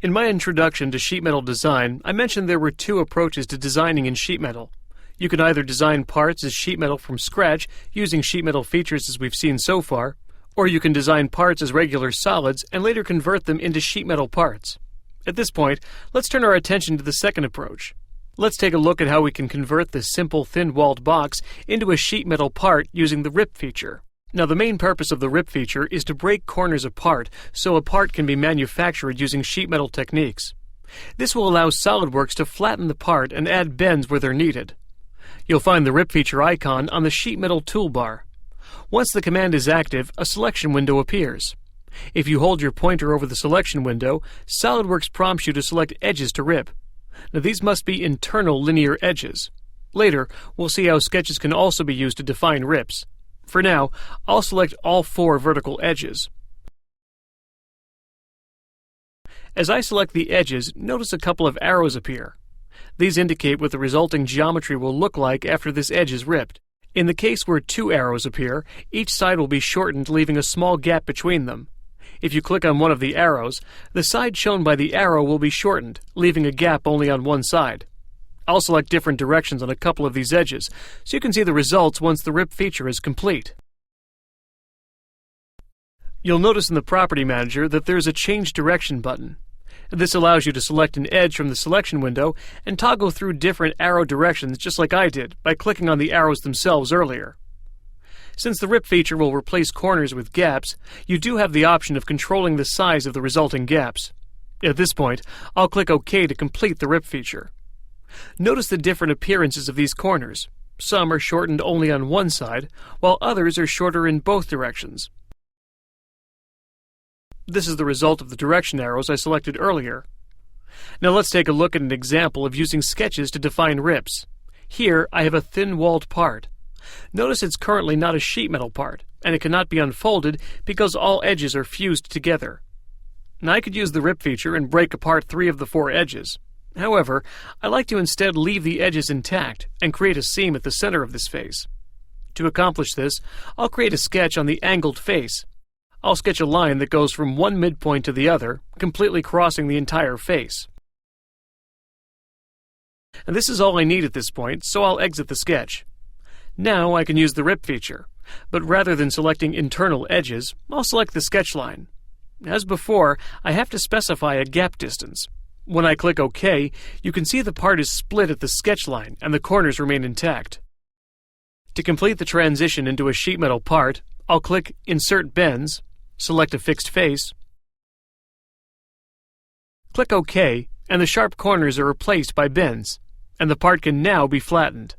In my introduction to sheet metal design, I mentioned there were two approaches to designing in sheet metal. You can either design parts as sheet metal from scratch using sheet metal features as we've seen so far, or you can design parts as regular solids and later convert them into sheet metal parts. At this point, let's turn our attention to the second approach. Let's take a look at how we can convert this simple thin-walled box into a sheet metal part using the rip feature. Now, the main purpose of the rip feature is to break corners apart so a part can be manufactured using sheet metal techniques. This will allow SOLIDWORKS to flatten the part and add bends where they're needed. You'll find the rip feature icon on the sheet metal toolbar. Once the command is active, a selection window appears. If you hold your pointer over the selection window, SOLIDWORKS prompts you to select edges to rip. Now, these must be internal linear edges. Later, we'll see how sketches can also be used to define rips. For now, I'll select all 4 vertical edges. As I select the edges, notice a couple of arrows appear. These indicate what the resulting geometry will look like after this edge is ripped. In the case where 2 arrows appear, each side will be shortened, leaving a small gap between them. If you click on one of the arrows, the side shown by the arrow will be shortened, leaving a gap only on one side. I'll select different directions on a couple of these edges, so you can see the results once the rip feature is complete. You'll notice in the Property Manager that there's a Change Direction button. This allows you to select an edge from the selection window and toggle through different arrow directions just like I did by clicking on the arrows themselves earlier. Since the rip feature will replace corners with gaps, you do have the option of controlling the size of the resulting gaps. At this point, I'll click OK to complete the rip feature. Notice the different appearances of these corners. Some are shortened only on one side, while others are shorter in both directions. This is the result of the direction arrows I selected earlier. Now let's take a look at an example of using sketches to define rips. Here I have a thin-walled part. Notice it's currently not a sheet metal part, and it cannot be unfolded because all edges are fused together. Now I could use the rip feature and break apart 3 of the 4 edges. However, I like to instead leave the edges intact and create a seam at the center of this face. To accomplish this, I'll create a sketch on the angled face. I'll sketch a line that goes from one midpoint to the other, completely crossing the entire face. And this is all I need at this point, so I'll exit the sketch. Now I can use the rip feature, but rather than selecting internal edges, I'll select the sketch line. As before, I have to specify a gap distance. When I click OK, you can see the part is split at the sketch line and the corners remain intact. To complete the transition into a sheet metal part, I'll click Insert Bends, select a fixed face, click OK, and the sharp corners are replaced by bends, and the part can now be flattened.